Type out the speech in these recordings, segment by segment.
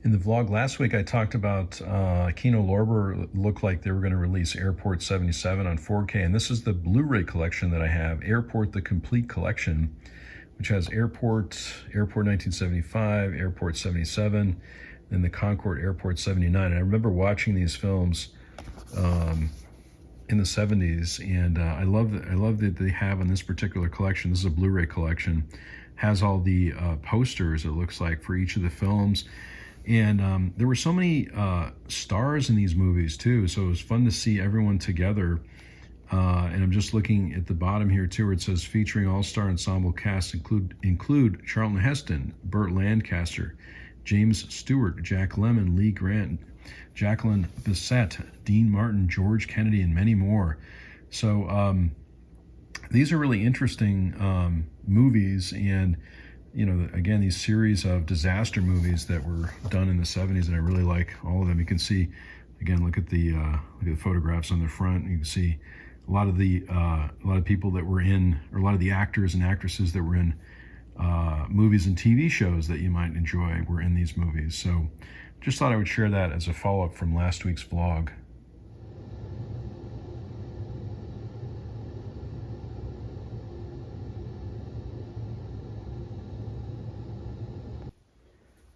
In the vlog last week, I talked about Kino Lorber looked like they were going to release Airport 77 on 4K, and this is the Blu-ray collection that I have, Airport the Complete Collection, which has Airport 1975, Airport 77, and the Concorde Airport 79. And I remember watching these films in the 70s, and I love that they have in this particular collection. This is a Blu-ray collection, has all the posters, it looks like, for each of the films. And there were so many stars in these movies too, so it was fun to see everyone together. And I'm just looking at the bottom here too, where it says featuring all-star ensemble cast include Charlton Heston, Burt Lancaster, James Stewart, Jack Lemmon, Lee Grant, Jacqueline Bisset, Dean Martin, George Kennedy, and many more. So these are really interesting movies, and you know, again, these series of disaster movies that were done in the 70s, and I really like all of them. You can see, again, look at the photographs on the front. You can see a lot of people that were in, or a lot of the actors and actresses that were in movies and TV shows that you might enjoy were in these movies. So just thought I would share that as a follow-up from last week's vlog.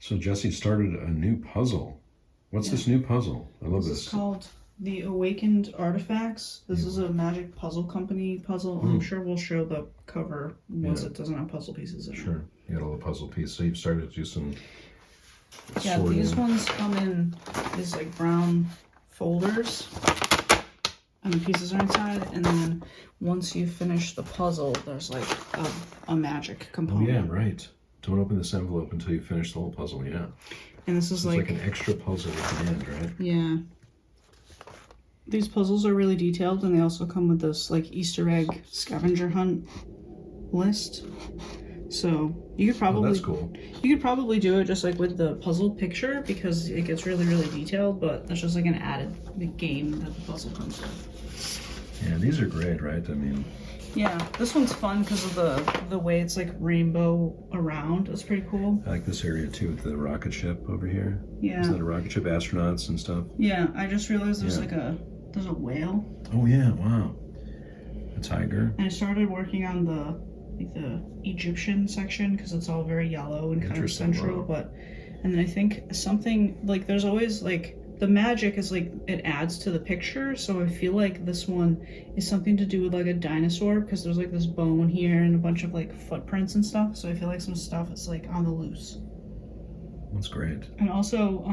So Jesse started a new puzzle. What's this new puzzle? I love this. It's called The Awakened Artifacts. This is a Magic Puzzle Company puzzle. I'm sure we'll show the cover once it doesn't have puzzle pieces in it. Sure. You got all the puzzle pieces. So you've started to do some sorting. These ones come in these like brown folders, and the pieces are inside. And then once you finish the puzzle, there's like a magic component. Oh yeah, right. Don't open this envelope until you finish the whole puzzle, yeah. And this is like an extra puzzle at the end, right? Yeah. These puzzles are really detailed, and they also come with this like Easter egg scavenger hunt list. So you could probably that's cool. You could probably do it just like with the puzzle picture, because it gets really, really detailed, but that's just like an added game that the puzzle comes with. Yeah, these are great, right? I mean, yeah, this one's fun because of the way it's like rainbow around. It's pretty cool. I like this area too with the rocket ship over here. Yeah. Isn't that a rocket ship, astronauts and stuff? Yeah, I just realized there's there's a whale. Oh yeah, wow. A tiger. And I started working on the Egyptian section because it's all very yellow and kind of central. Wow. And then I think something like there's always like the magic is like it adds to the picture, so I feel like this one is something to do with like a dinosaur, because there's like this bone here and a bunch of like footprints and stuff, so I feel like some stuff is like on the loose. That's great. And also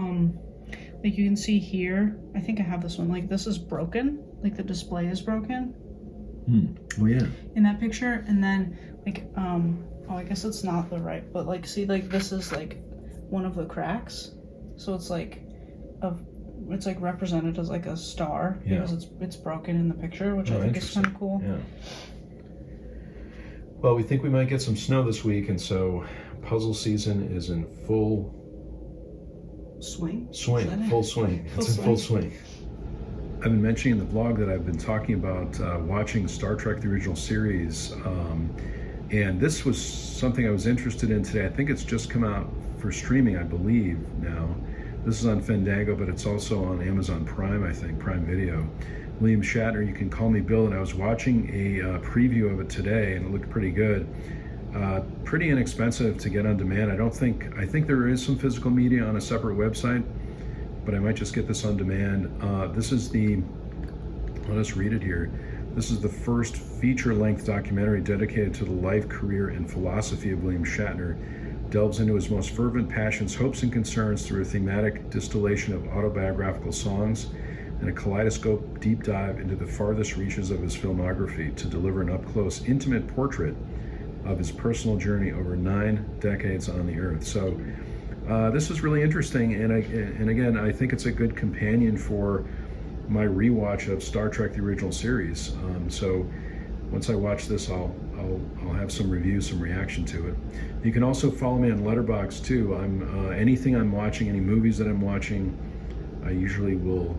like you can see here, I think I have this one, like this is broken, like the display is broken. Oh yeah. In that picture, and then like oh, I guess it's not the right, but like see, like this is like one of the cracks, so it's like it's like represented as like a star because it's broken in the picture, which I think is kind of cool. Yeah. Well, we think we might get some snow this week, and so puzzle season is in full swing. Full swing. It's in full swing. I've been mentioning in the vlog that I've been talking about watching Star Trek: The Original Series, and this was something I was interested in today. I think it's just come out for streaming, I believe now. This is on Fandango, but it's also on Amazon Prime, I think, Prime Video. William Shatner, You Can Call Me Bill, and I was watching a preview of it today, and it looked pretty good. Pretty inexpensive to get on demand. I think there is some physical media on a separate website, but I might just get this on demand. This is let us read it here. This is the first feature-length documentary dedicated to the life, career, and philosophy of William Shatner. Delves into his most fervent passions, hopes, and concerns through a thematic distillation of autobiographical songs and a kaleidoscope deep dive into the farthest reaches of his filmography to deliver an up-close, intimate portrait of his personal journey over 9 decades on the earth. So this is really interesting, and again, I think it's a good companion for my rewatch of Star Trek: The Original Series. So once I watch this, I'll have some reviews, some reaction to it. You can also follow me on Letterboxd too. Anything I'm watching, any movies that I'm watching, I usually will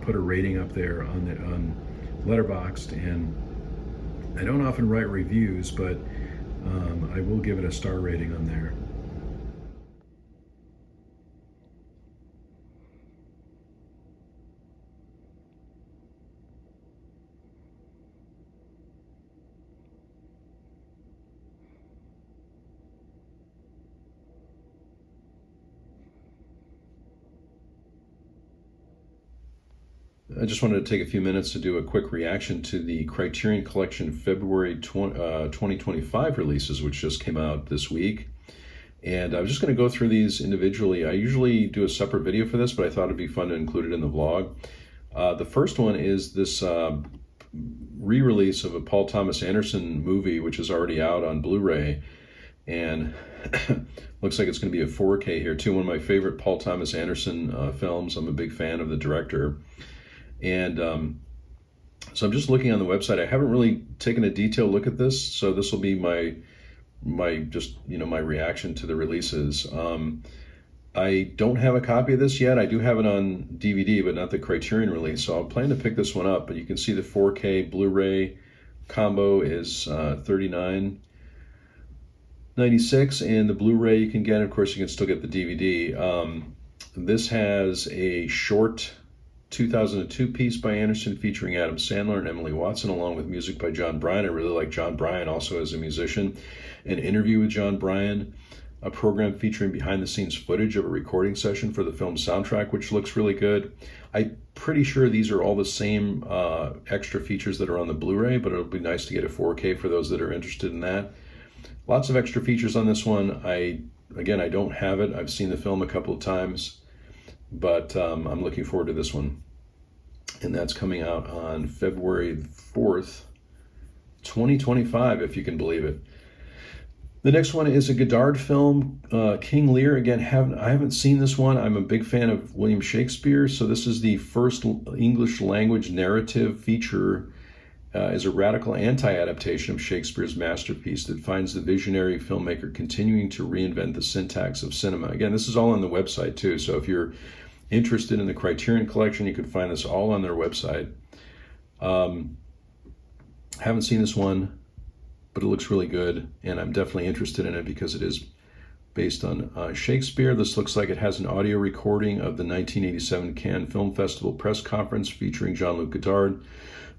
put a rating up there on Letterboxd, and I don't often write reviews, but I will give it a star rating on there. I just wanted to take a few minutes to do a quick reaction to the Criterion Collection February 2025 releases, which just came out this week. And I'm just going to go through these individually. I usually do a separate video for this, but I thought it'd be fun to include it in the vlog. The first one is this re-release of a Paul Thomas Anderson movie, which is already out on Blu-ray. And looks like it's going to be a 4K here too. One of my favorite Paul Thomas Anderson films. I'm a big fan of the director. And so I'm just looking on the website. I haven't really taken a detailed look at this, so this will be my reaction to the releases. I don't have a copy of this yet. I do have it on DVD, but not the Criterion release. So I'll plan to pick this one up. But you can see the 4K Blu-ray combo is $39.96, and the Blu-ray you can get. Of course, you can still get the DVD. This has a short 2002 piece by Anderson featuring Adam Sandler and Emily Watson, along with music by John Bryan. I really like John Bryan also as a musician. An interview with John Bryan, a program featuring behind-the-scenes footage of a recording session for the film's soundtrack, which looks really good. I'm pretty sure these are all the same extra features that are on the Blu-ray, but it'll be nice to get a 4K for those that are interested in that. Lots of extra features on this one. I don't have it. I've seen the film a couple of times, but I'm looking forward to this one. And that's coming out on February 4th, 2025, if you can believe it. The next one is a Godard film, King Lear. Again, I haven't seen this one. I'm a big fan of William Shakespeare, so this is the first English language narrative feature as a radical anti-adaptation of Shakespeare's masterpiece that finds the visionary filmmaker continuing to reinvent the syntax of cinema. Again, this is all on the website too, so if you're interested in the Criterion Collection, you can find this all on their website. Haven't seen this one, but it looks really good, and I'm definitely interested in it because it is based on Shakespeare. This looks like it has an audio recording of the 1987 Cannes Film Festival press conference featuring Jean-Luc Godard.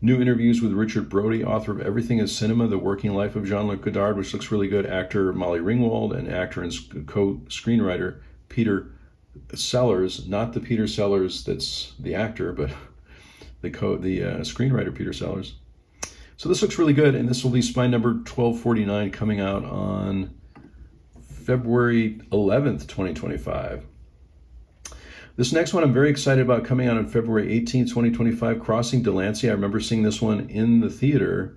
New interviews with Richard Brody, author of Everything is Cinema, The Working Life of Jean-Luc Godard, which looks really good. Actor Molly Ringwald and actor and co-screenwriter Peter Sellers, not the Peter Sellers that's the actor, but the screenwriter Peter Sellers. So this looks really good, and this will be spine number 1249 coming out on February 11th, 2025. This next one I'm very excited about, coming out on February 18th, 2025, Crossing Delancey. I remember seeing this one in the theater,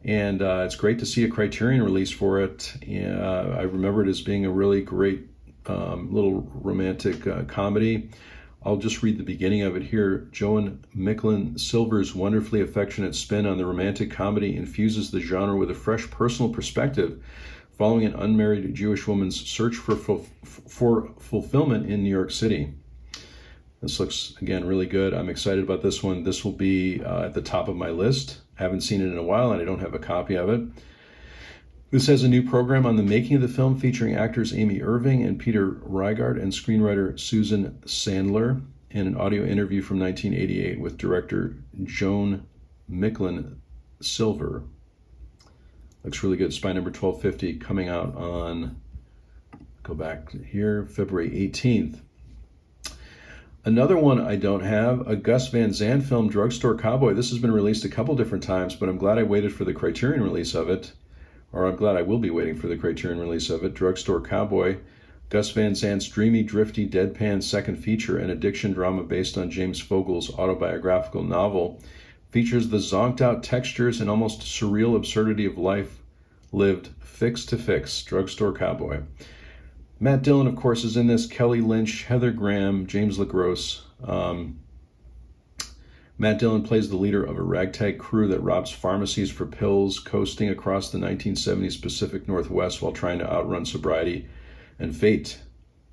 and it's great to see a Criterion release for it. I remember it as being a really great little romantic comedy. I'll just read the beginning of it here. Joan Micklin Silver's wonderfully affectionate spin on the romantic comedy infuses the genre with a fresh personal perspective following an unmarried Jewish woman's search for fulfillment in New York City. This looks, again, really good. I'm excited about this one. This will be at the top of my list. I haven't seen it in a while, and I don't have a copy of it. This has a new program on the making of the film featuring actors Amy Irving and Peter Reigard and screenwriter Susan Sandler, and an audio interview from 1988 with director Joan Micklin Silver. Looks really good. Spine number 1250 coming out on, go back here, February 18th. Another one I don't have, a Gus Van Sant film, Drugstore Cowboy. This has been released a couple different times, but I'm glad I waited for the Criterion release of it. Or I'm glad I will be waiting for the Criterion release of it. Drugstore Cowboy, Gus Van Sant's dreamy, drifty, deadpan second feature, an addiction drama based on James Fogle's autobiographical novel, features the zonked-out textures and almost surreal absurdity of life lived fix to fix. Drugstore Cowboy. Matt Dillon, of course, is in this. Kelly Lynch, Heather Graham, James LaGrosse. Matt Dillon plays the leader of a ragtag crew that robs pharmacies for pills, coasting across the 1970s Pacific Northwest while trying to outrun sobriety and fate.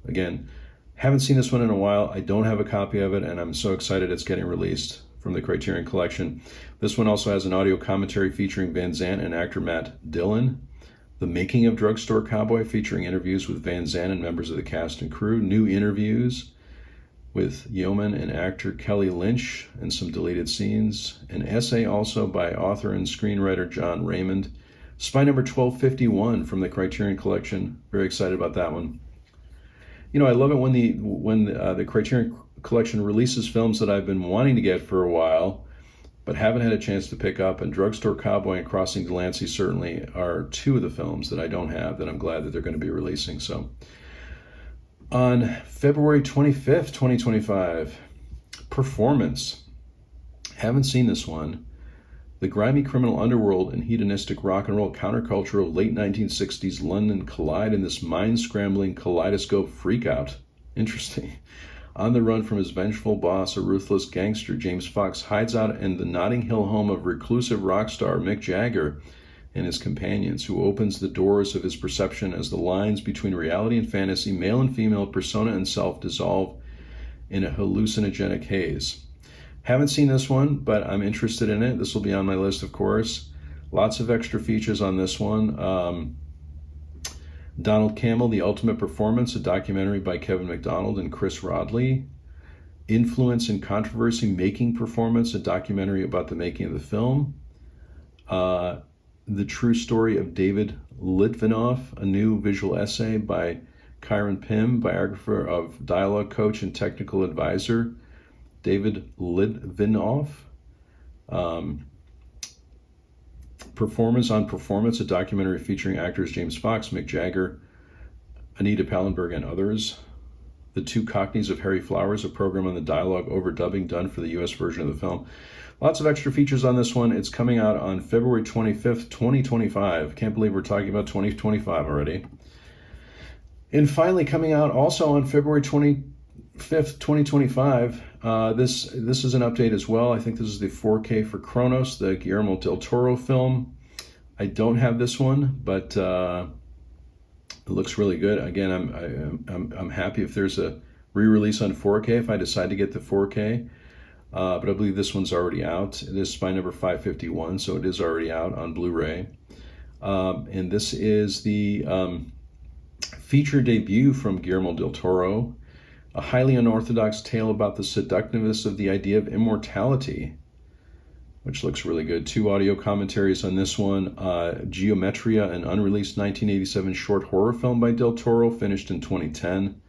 Again, haven't seen this one in a while. I don't have a copy of it, and I'm so excited it's getting released from the Criterion Collection. This one also has an audio commentary featuring Van Sant and actor Matt Dillon. The Making of Drugstore Cowboy, featuring interviews with Van Sant and members of the cast and crew. New interviews with yeoman and actor Kelly Lynch, and some deleted scenes. An essay also by author and screenwriter John Raymond. Spy number 1251 from the Criterion Collection. Very excited about that one. You know, I love it when the Criterion Collection releases films that I've been wanting to get for a while, but haven't had a chance to pick up, and Drugstore Cowboy and Crossing Delancey certainly are two of the films that I don't have that I'm glad that they're going to be releasing. So on February 25th, 2025, Performance. Haven't seen this one. The grimy criminal underworld and hedonistic rock and roll counterculture of late 1960s London collide in this mind-scrambling kaleidoscope freakout. Interesting. On the run from his vengeful boss, a ruthless gangster, James Fox hides out in the Notting Hill home of reclusive rock star Mick Jagger and his companions, who opens the doors of his perception as the lines between reality and fantasy, male and female, persona and self dissolve in a hallucinogenic haze. Haven't seen this one, but I'm interested in it. This will be on my list, of course. Lots of extra features on this one. Donald Cammell, The Ultimate Performance, a documentary by Kevin MacDonald and Chris Rodley. Influence and Controversy, Making Performance, a documentary about the making of the film. The True Story of David Litvinoff, a new visual essay by Kyron Pym, biographer of dialogue coach and technical advisor David Litvinoff. Performance on Performance, a documentary featuring actors James Fox, Mick Jagger, Anita Pallenberg, and others. The Two Cockneys of Harry Flowers, a program on the dialogue overdubbing done for the U.S. version of the film. Lots of extra features on this one. It's coming out on February 25th, 2025. Can't believe we're talking about 2025 already. And finally, coming out also on February 25th, 2025, this is an update as well. I think this is the 4K for Kronos, the Guillermo del Toro film. I don't have this one, but it looks really good. Again, I'm happy if there's a re-release on 4K if I decide to get the 4K. But I believe this one's already out. It is spine number 551, so it is already out on Blu-ray. And this is the feature debut from Guillermo del Toro, a highly unorthodox tale about the seductiveness of the idea of immortality, which looks really good. 2 audio commentaries on this one. Geometria, an unreleased 1987 short horror film by del Toro, finished in 2010.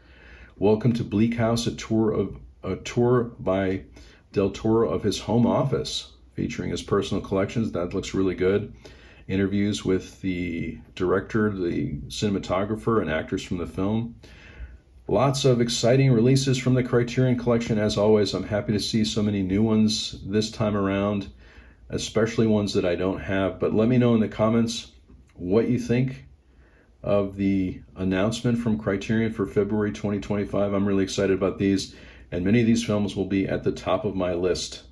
Welcome to Bleak House, a tour by del Toro of his home office, featuring his personal collections. That looks really good. Interviews with the director, the cinematographer, and actors from the film. Lots of exciting releases from the Criterion Collection. As always, I'm happy to see so many new ones this time around, especially ones that I don't have. But let me know in the comments what you think of the announcement from Criterion for February 2025. I'm really excited about these, and many of these films will be at the top of my list.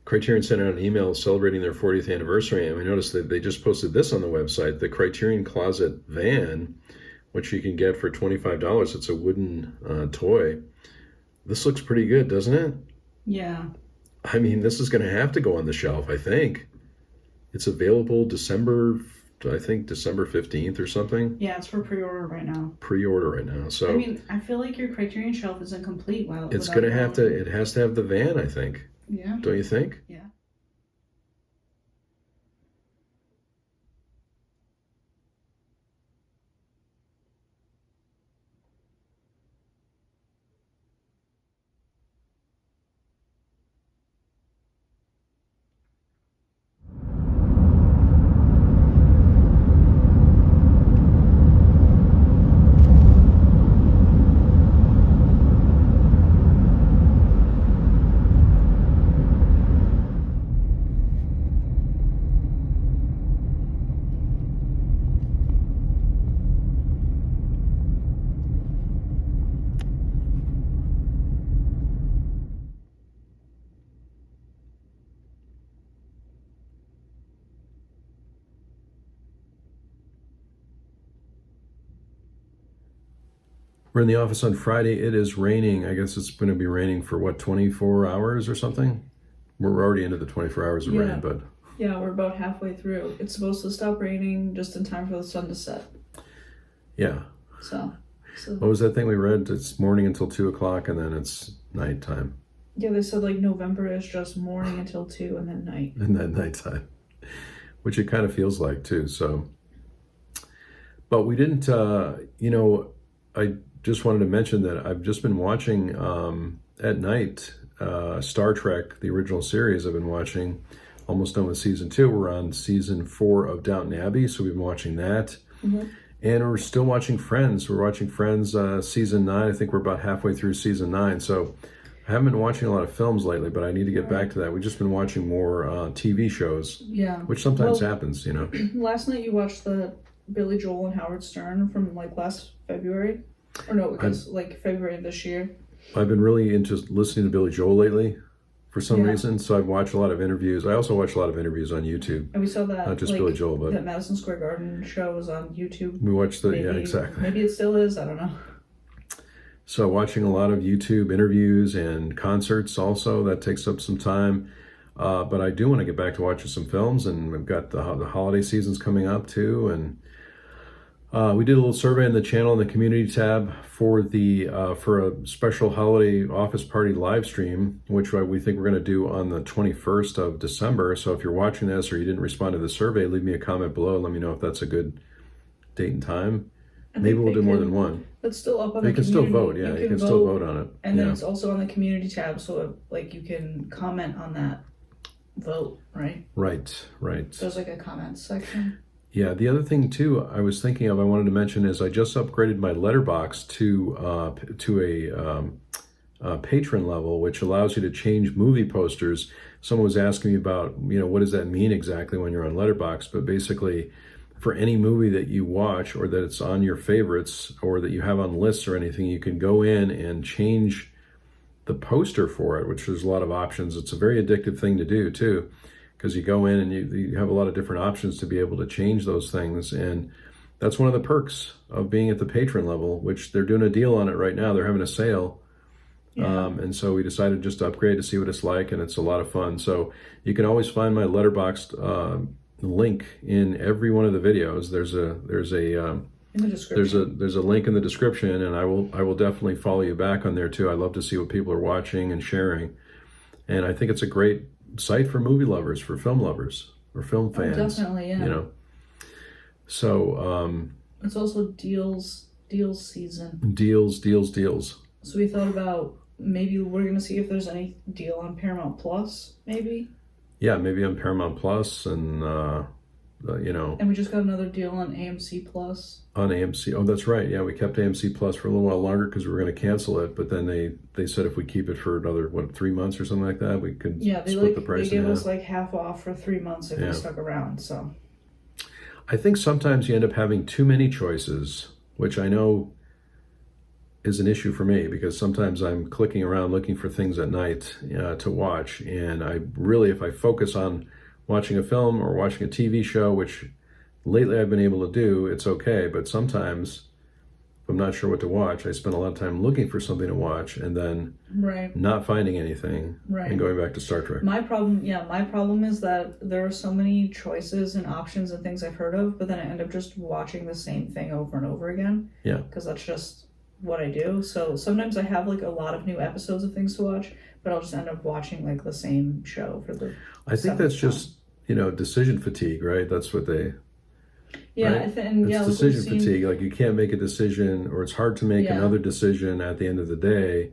Criterion sent out an email celebrating their 40th anniversary, and we noticed that they just posted this on the website, the Criterion Closet van, which you can get for $25. It's a wooden toy. This looks pretty good, doesn't it? Yeah. I mean, this is going to have to go on the shelf, I think. It's available December 15th or something. Yeah, it's for pre-order right now. Pre-order right now. So I mean, I feel like your Criterion shelf isn't complete it's going to have to, it has to have the van, I think. Yeah. Don't you think? Yeah. We're in the office on Friday. It is raining. I guess it's going to be raining for, 24 hours or something? We're already into the 24 hours of rain, but... Yeah, we're about halfway through. It's supposed to stop raining just in time for the sun to set. Yeah. So What was that thing we read? It's morning until 2 o'clock, and then it's nighttime. Yeah, they said, November is just morning until 2 and then night. And then nighttime. Which it kind of feels like, too, so... But we didn't, I just wanted to mention that I've just been watching at night Star Trek, the original series. I've been watching, almost done with season 2. We're on season 4 of Downton Abbey, so we've been watching that. Mm-hmm. And we're still watching Friends. We're watching Friends season 9. I think we're about halfway through season 9. So I haven't been watching a lot of films lately, but I need to get back to that. We've just been watching more TV shows, which sometimes happens, you know. Last night you watched the Billy Joel and Howard Stern from like last February, or no, it was like February of this year. I've been really into listening to Billy Joel lately for some reason, so I've watched a lot of interviews. I also watch a lot of interviews on YouTube. And we saw that, not just Billy Joel, but that Madison Square Garden show was on YouTube. We watched exactly. Maybe it still is, I don't know. So watching a lot of YouTube interviews and concerts also, that takes up some time. But I do want to get back to watching some films, and we've got the holiday seasons coming up too. And we did a little survey in the channel in the community tab for a special holiday office party live stream, which we think we're going to do on the 21st of December. So if you're watching this or you didn't respond to the survey, leave me a comment below. Let me know if that's a good date and time. Maybe we'll do more than one. It's still up on the community. You can still vote, yeah. You can still vote on it. And then it's also on the community tab, so like you can comment on that vote, right? Right. There's like a comments section. Yeah, the other thing too I was thinking of, I wanted to mention, is I just upgraded my letterbox to a patron level, which allows you to change movie posters. Someone was asking me about, what does that mean exactly when you're on Letterboxd? But basically, for any movie that you watch or that it's on your favorites or that you have on lists or anything, you can go in and change the poster for it, which there's a lot of options. It's a very addictive thing to do too, because you go in and you have a lot of different options to be able to change those things. And that's one of the perks of being at the patron level, which they're doing a deal on it right now. They're having a sale. Yeah. And so we decided just to upgrade to see what it's like, and it's a lot of fun. So you can always find my Letterboxd link in every one of the videos. There's a in the description. There's a link in the description, and I will definitely follow you back on there too. I love to see what people are watching and sharing, and I think it's a great site for movie lovers, for film lovers, or film fans. Oh, definitely, yeah. So it's also deals season. Deals. So we thought about maybe we're gonna see if there's any deal on Paramount Plus, maybe. Yeah, maybe on Paramount Plus, and And we just got another deal on AMC Plus. On AMC, oh, that's right. Yeah, we kept AMC Plus for a little while longer because we were going to cancel it. But then they said if we keep it for another 3 months or something like that, we could split the price. They gave us like half off for 3 months if we stuck around. So I think sometimes you end up having too many choices, which I know is an issue for me, because sometimes I'm clicking around looking for things at night to watch, and I really, if I focus on watching a film or watching a TV show, which lately I've been able to do, it's okay. But sometimes if I'm not sure what to watch, I spend a lot of time looking for something to watch and then not finding anything and going back to Star Trek. My problem is that there are so many choices and options and things I've heard of, but then I end up just watching the same thing over and over again. Yeah. Because that's just what I do. So sometimes I have like a lot of new episodes of things to watch, but I'll just end up watching like the same show for the I think that's just decision fatigue, right? That's what they it's decision fatigue. Like, you can't make a decision, or it's hard to make another decision at the end of the day,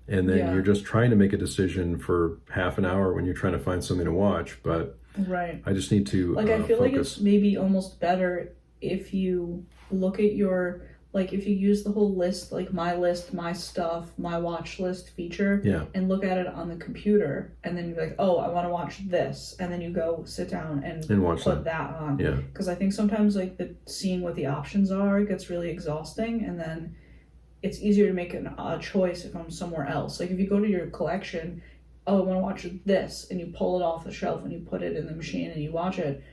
and then you're just trying to make a decision for half an hour when you're trying to find something to watch. But I just need to I feel focus. like it's maybe almost better if you look at your, like, if you use the whole list, like my list, my stuff, my watch list feature, and look at it on the computer, and then you're like, oh, I want to watch this, and then you go sit down and watch put that on. Yeah. Because I think sometimes like seeing what the options are gets really exhausting, and then it's easier to make a choice if I'm somewhere else. Like if you go to your collection, oh, I want to watch this, and you pull it off the shelf and you put it in the machine and you watch it.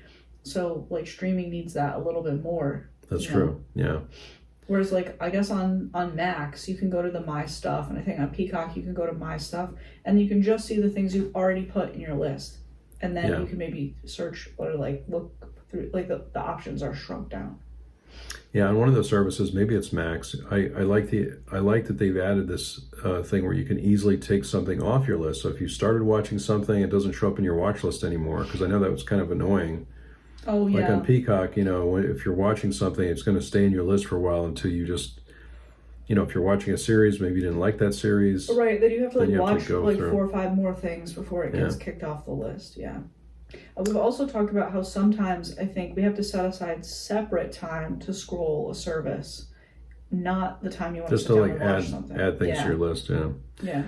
So like streaming needs that a little bit more. That's true. Yeah. Whereas, like, I guess on Max, you can go to the My Stuff, and I think on Peacock, you can go to My Stuff, and you can just see the things you've already put in your list. And then you can maybe search or, like, look through, like, the options are shrunk down. Yeah, on one of the services, maybe it's Max, I like that they've added this thing where you can easily take something off your list. So if you started watching something, it doesn't show up in your watch list anymore, because I know that was kind of annoying. Oh, Like on Peacock, if you're watching something, it's going to stay in your list for a while until you just you know, if you're watching a series, maybe you didn't like that series. Right, then you have to like Then you have to watch go like through. 4 or 5 more things before it gets kicked off the list. Yeah. We've also talked about how sometimes I think we have to set aside separate time to scroll a service, not the time you want Just to to sit down like and watch something. add things to your list, yeah. Yeah.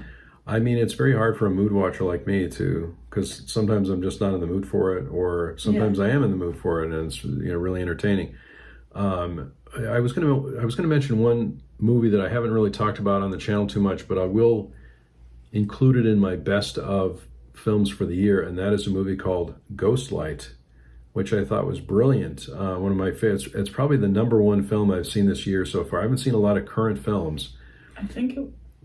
I mean, it's very hard for a mood watcher like me to, because sometimes I'm just not in the mood for it, or sometimes I am in the mood for it, and it's, you know, really entertaining. I was gonna mention one movie that I haven't really talked about on the channel too much, but I will include it in my best of films for the year, and that is a movie called Ghostlight, which I thought was brilliant. One of my favorites. It's probably the #1 film I've seen this year so far. I haven't seen a lot of current films,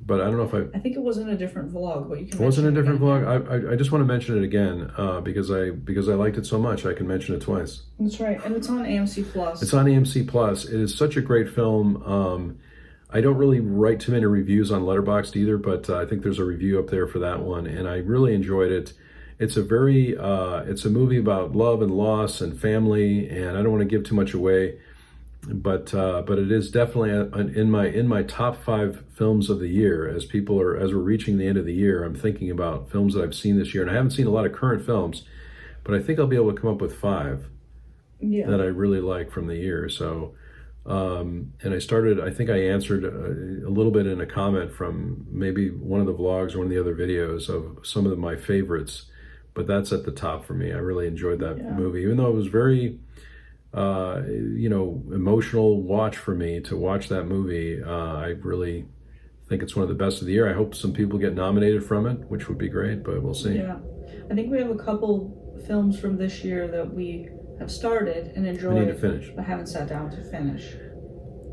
but I don't know if I think it was in a different vlog, but you can. It wasn't a mention it different again. vlog. I just want to mention it again because I liked it so much. I can mention it twice. That's right, and it's on AMC Plus. It's on AMC Plus. It is such a great film. I don't really write too many reviews on Letterboxd either, but I think there's a review up there for that one, and I really enjoyed it. It's a movie about love and loss and family, and I don't want to give too much away, but it is definitely in my top 5 films of the year. As we're reaching the end of the year, I'm thinking about films that I've seen this year, and I haven't seen a lot of current films, but I think I'll be able to come up with 5 that I really like from the year. So. And I think I answered a little bit in a comment from maybe one of the vlogs or one of the other videos of some of my favorites, but that's at the top for me. I really enjoyed that movie, even though it was very, emotional watch for me to watch that movie. I really think it's one of the best of the year. I hope some people get nominated from it, which would be great, but we'll see. Yeah, I think we have a couple films from this year that we have started and enjoyed, I need to finish, but haven't sat down to finish.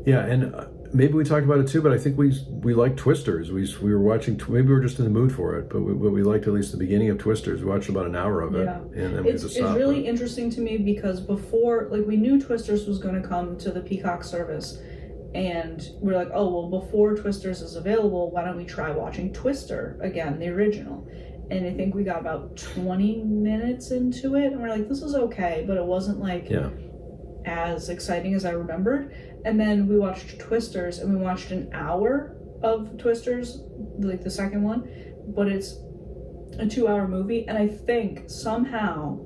Yeah, and maybe we talked about it too, but I think we like Twisters. We were watching. Maybe we were just in the mood for it, but we liked at least the beginning of Twisters. We watched about an hour of it, and then we just stopped. It's really interesting to me because before, like, we knew Twisters was going to come to the Peacock service, and we're like, oh well, before Twisters is available, why don't we try watching Twister again, the original? And I think we got about 20 minutes into it, and we're like, this is okay, but it wasn't like as exciting as I remembered. And then we watched Twisters, and we watched an hour of Twisters, like the second one, but it's a 2-hour movie, and I think somehow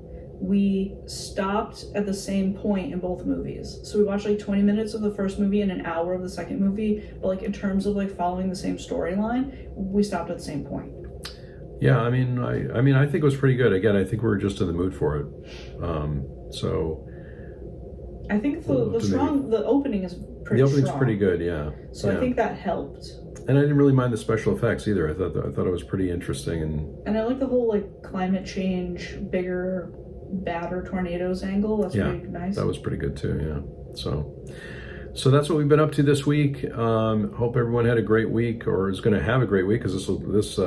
we stopped at the same point in both movies. So we watched like 20 minutes of the first movie and an hour of the second movie, but like in terms of like following the same storyline, we stopped at the same point. Yeah, I mean, I think it was pretty good. Again, I think we were just in the mood for it. So I think the opening is pretty. The opening's strong. Pretty good, yeah. So I think that helped. And I didn't really mind the special effects either. I thought it was pretty interesting, and I like the whole like climate change, bigger, badder tornadoes angle. That's pretty nice. That was pretty good too. Yeah. So that's what we've been up to this week. Hope everyone had a great week, or is going to have a great week, because this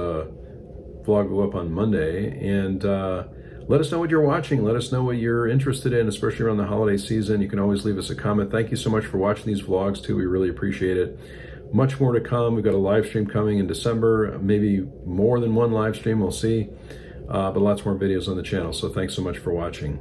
vlog will go up on Monday. And let us know what you're watching. Let us know what you're interested in, especially around the holiday season. You can always leave us a comment. Thank you so much for watching these vlogs too. We really appreciate it. Much more to come. We've got a live stream coming in December, maybe more than one live stream. We'll see. But lots more videos on the channel. So thanks so much for watching.